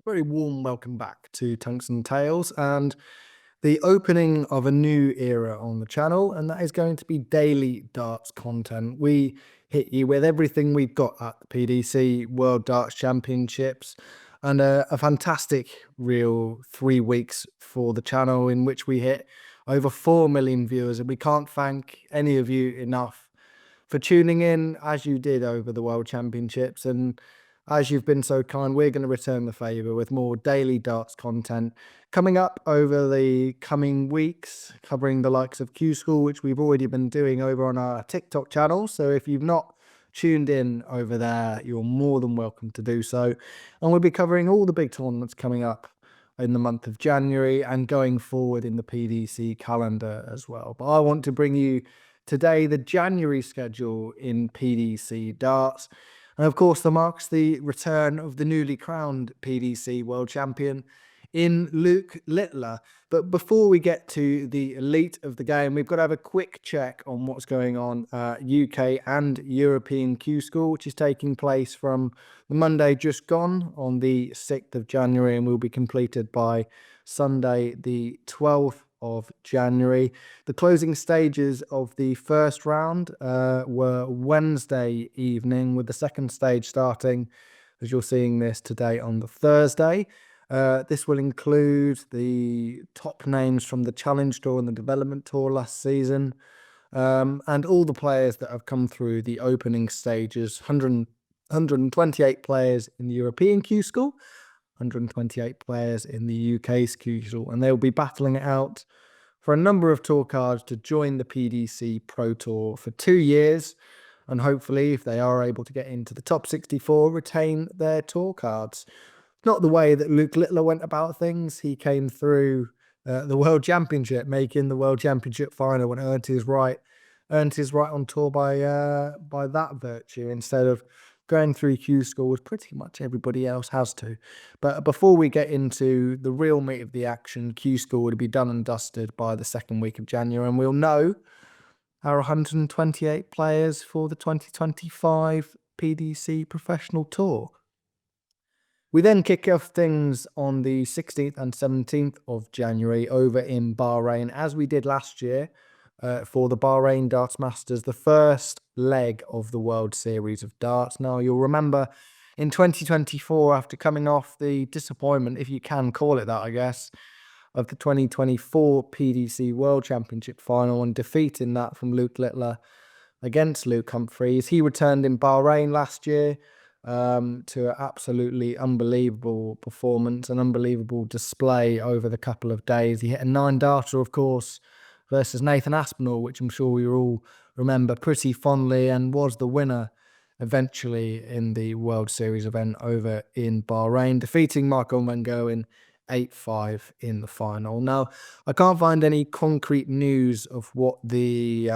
Very warm welcome back to Tungsten Tales and the opening of a new era on the channel, and that is going to be daily darts content. We hit you with everything we've got at the PDC World Darts Championships, and a fantastic real 3 weeks for the channel in which we hit over 4 million viewers, and we can't thank any of you enough for tuning in as you did over the World Championships. And as you've been so kind, we're going to return the favour with more daily darts content coming up over the coming weeks, covering the likes of Q-School, which we've already been doing over on our TikTok channel. So if you've not tuned in over there, you're more than welcome to do so. And we'll be covering all the big tournaments coming up in the month of January and going forward in the PDC calendar as well. But I want to bring you today the January schedule in PDC Darts. And of course, that marks the return of the newly crowned PDC World Champion in Luke Littler. But before we get to the elite of the game, we've got to have a quick check on what's going on UK and European Q-School, which is taking place from the Monday just gone on the 6th of January and will be completed by Sunday the 12th of January. The closing stages of the first round were Wednesday evening, with the second stage starting, as you're seeing this today, on the Thursday. This will include the top names from the Challenge Tour and the Development Tour last season, and all the players that have come through the opening stages. 128 players in the European Q-School, 128 players in the UK's Q-School, and they'll be battling it out for a number of tour cards to join the PDC Pro Tour for 2 years, and hopefully, if they are able to get into the top 64, retain their tour cards. Not the way that Luke Littler went about things. He came through the World Championship, making the World Championship final, and earned his right on tour by that virtue, instead of going through Q-School as pretty much everybody else has to. But before we get into the real meat of the action, Q-School will be done and dusted by the second week of January, and we'll know our 128 players for the 2025 PDC Professional Tour. We then kick off things on the 16th and 17th of January over in Bahrain, as we did last year, for the Bahrain Darts Masters, the first leg of the World Series of Darts. Now, you'll remember in 2024, after coming off the disappointment, if you can call it that, I guess, of the 2024 PDC World Championship final and defeating that from Luke Littler against Luke Humphries, he returned in Bahrain last year to an absolutely unbelievable performance, an unbelievable display over the couple of days. He hit a 9-darter, of course, versus Nathan Aspinall, which I'm sure we all remember pretty fondly, and was the winner eventually in the World Series event over in Bahrain, defeating Michael Van Gogh in 8-5 in the final. Now, I can't find any concrete news of what the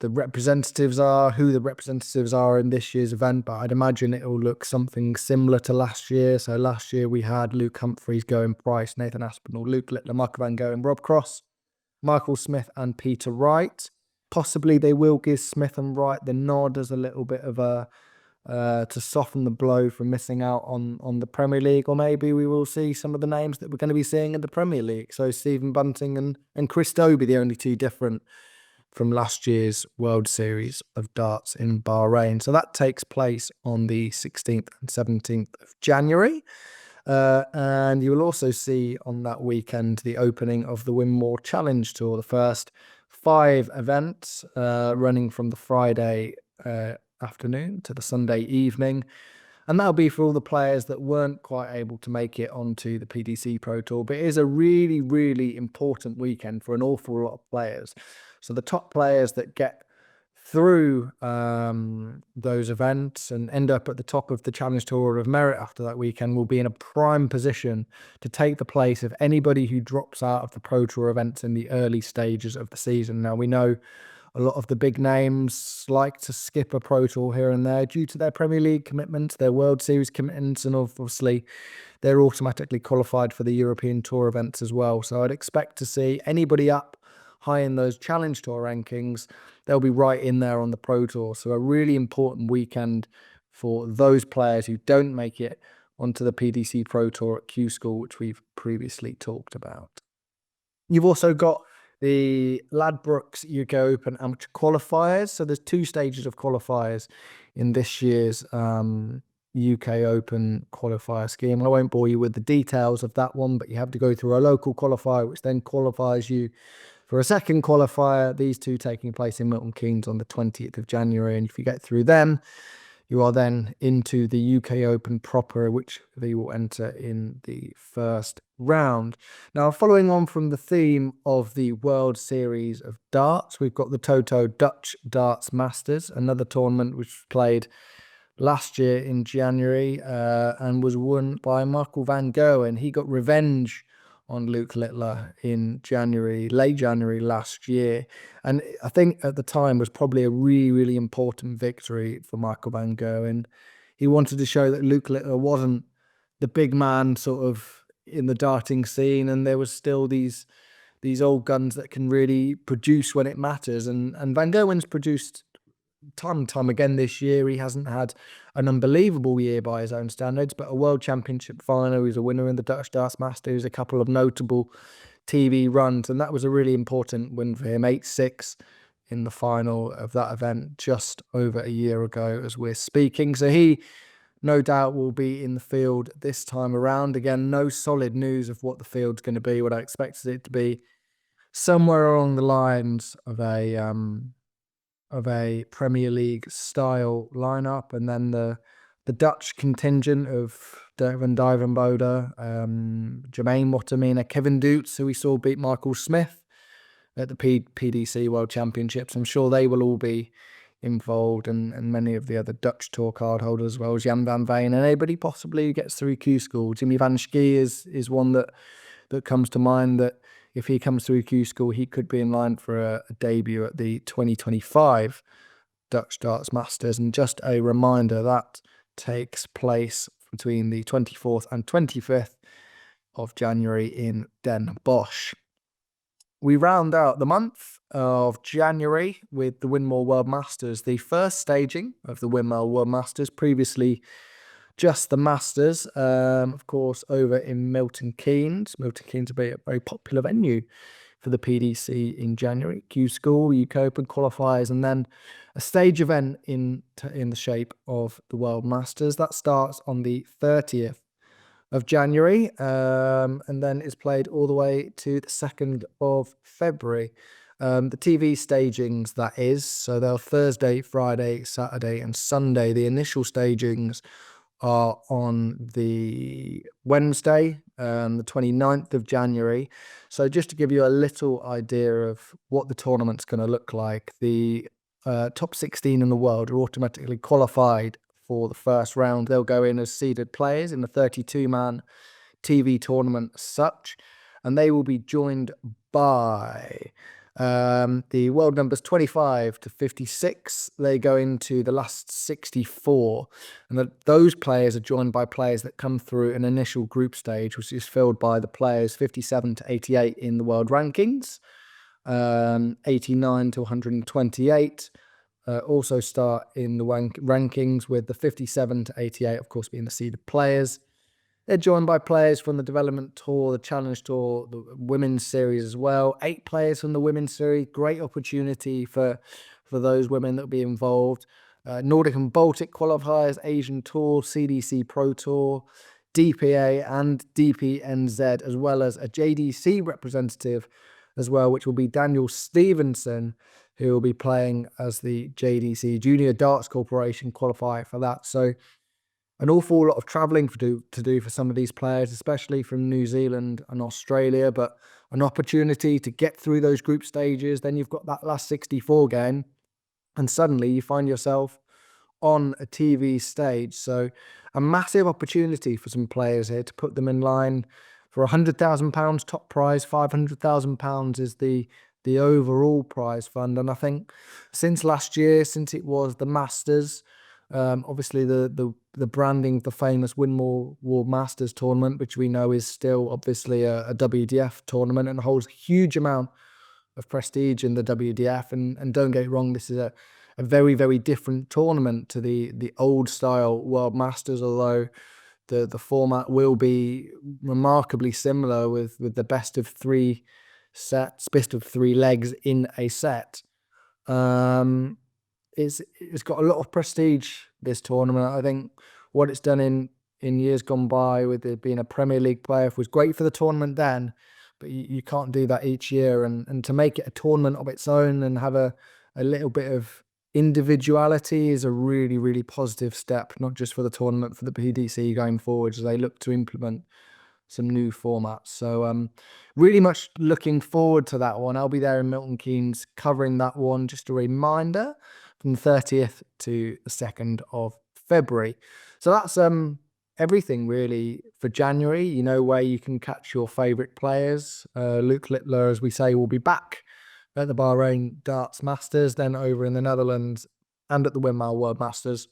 representatives are, who the representatives are in this year's event, but I'd imagine it will look something similar to last year. So last year we had Luke Humphries, Goen Price, Nathan Aspinall, Luke Littler, Michael Van Gogh, and Rob Cross, Michael Smith and Peter Wright. Possibly they will give Smith and Wright the nod as a little bit of a to soften the blow from missing out on the Premier League, or maybe we will see some of the names that we're going to be seeing in the Premier League. So Stephen Bunting and Chris Dobie, the only two different from last year's World Series of Darts in Bahrain. So that takes place on the 16th and 17th of January. And you will also see on that weekend the opening of the Winmau Challenge Tour, the first 5 events running from the Friday afternoon to the Sunday evening. And that'll be for all the players that weren't quite able to make it onto the PDC Pro Tour. But it is a really, really important weekend for an awful lot of players. So the top players that get through those events and end up at the top of the Challenge Tour of Merit after that weekend will be in a prime position to take the place of anybody who drops out of the Pro Tour events in the early stages of the season. Now, we know a lot of the big names like to skip a Pro Tour here and there due to their Premier League commitments, their World Series commitments, and obviously they're automatically qualified for the European Tour events as well. So I'd expect to see anybody up high in those Challenge Tour rankings, they'll be right in there on the Pro Tour. So a really important weekend for those players who don't make it onto the PDC Pro Tour at Q-School, which we've previously talked about. You've also got the Ladbrokes UK Open Amateur Qualifiers. So there's 2 stages of qualifiers in this year's UK Open qualifier scheme. I won't bore you with the details of that one, but you have to go through a local qualifier, which then qualifies you for a second qualifier, these 2 taking place in Milton Keynes on the 20th of January. And if you get through them, you are then into the UK Open proper, which they will enter in the first round. Now, following on from the theme of the World Series of Darts, we've got the Toto Dutch Darts Masters, another tournament which was played last year in January and was won by Michael van Gerwen. He got revenge on Luke Littler in late January last year. And I think at the time was probably a really, really important victory for Michael van Gerwen. He wanted to show that Luke Littler wasn't the big man sort of in the darting scene, and there was still these old guns that can really produce when it matters. And van Gerwen's produced time and time again this year. He hasn't had an unbelievable year by his own standards, but a World Championship final. He's a winner in the Dutch Darts Masters, a couple of notable TV runs, and that was a really important win for him. 8-6 in the final of that event just over a year ago as we're speaking. So he no doubt will be in the field this time around. Again, no solid news of what the field's going to be. What I expected it to be somewhere along the lines of a Premier League style lineup, and then the Dutch contingent of Van Dijvenbode, Jermaine Wattimena, Kevin Doots, who we saw beat Michael Smith at the PDC World Championships. I'm sure they will all be involved, and many of the other Dutch tour card holders, as well as Jan van Veen, and anybody possibly who gets through Q-School. Jimmy van Schie is one that comes to mind, that if he comes through Q-School, he could be in line for a debut at the 2025 Dutch Darts Masters. And just a reminder, that takes place between the 24th and 25th of January in Den Bosch. We round out the month of January with the Winmau World Masters, the first staging of the Winmau World Masters, previously just the Masters, of course, over in Milton Keynes. Milton Keynes will be a very popular venue for the PDC in January. Q-School, UK Open qualifiers, and then a stage event in the shape of the World Masters. That starts on the 30th of January and then is played all the way to the 2nd of February. The TV stagings, that is, so they're Thursday, Friday, Saturday and Sunday. The initial stagings are on the Wednesday, the 29th of January. So just to give you a little idea of what the tournament's going to look like, the top 16 in the world are automatically qualified for the first round. They'll go in as seeded players in the 32-man TV tournament as such, and they will be joined by the world numbers 25 to 56. They go into the last 64, and those players are joined by players that come through an initial group stage, which is filled by the players 57 to 88 in the world rankings, 89 to 128. Also start in the rankings with the 57 to 88, of course, being the seeded players. They're joined by players from the Development Tour, the Challenge Tour, the Women's Series as well. 8 players from the Women's Series. Great opportunity for those women that will be involved. Nordic and Baltic qualifiers, Asian Tour, CDC Pro Tour, DPA and DPNZ, as well as a JDC representative as well, which will be Daniel Stevenson, who will be playing as the JDC Junior Darts Corporation qualifier for that. So an awful lot of travelling to do for some of these players, especially from New Zealand and Australia, but an opportunity to get through those group stages. Then you've got that last 64 game, and suddenly you find yourself on a TV stage. So a massive opportunity for some players here to put them in line for £100,000 top prize. £500,000 is the overall prize fund. And I think since last year, since it was the Masters, obviously the branding of the famous Winmau World Masters tournament, which we know is still obviously a WDF tournament and holds a huge amount of prestige in the WDF. And don't get it wrong, this is a a very, very different tournament to the old style World Masters, although the format will be remarkably similar with the best of three sets, best of three legs in a set. It's got a lot of prestige, this tournament. I think what it's done in years gone by with it being a Premier League playoff was great for the tournament then, but you can't do that each year. And to make it a tournament of its own and have a little bit of individuality is a really, really positive step, not just for the tournament, for the PDC going forward as they look to implement some new formats. So really much looking forward to that one. I'll be there in Milton Keynes covering that one. Just a reminder, from the 30th to the 2nd of February. So that's everything really for January. You know where you can catch your favourite players. Luke Littler, as we say, will be back at the Bahrain Darts Masters, then over in the Netherlands and at the Winmau World Masters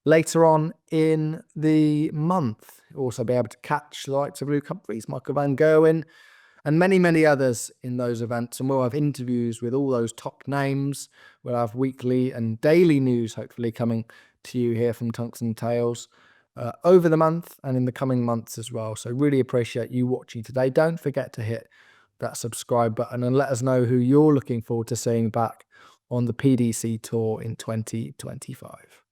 later on in the month. You'll also be able to catch the likes of Luke Humphries, Michael Van Gerwen, and many, many others in those events. And we'll have interviews with all those top names. We'll have weekly and daily news, hopefully, coming to you here from Tungsten Tales over the month and in the coming months as well. So really appreciate you watching today. Don't forget to hit that subscribe button and let us know who you're looking forward to seeing back on the PDC Tour in 2025.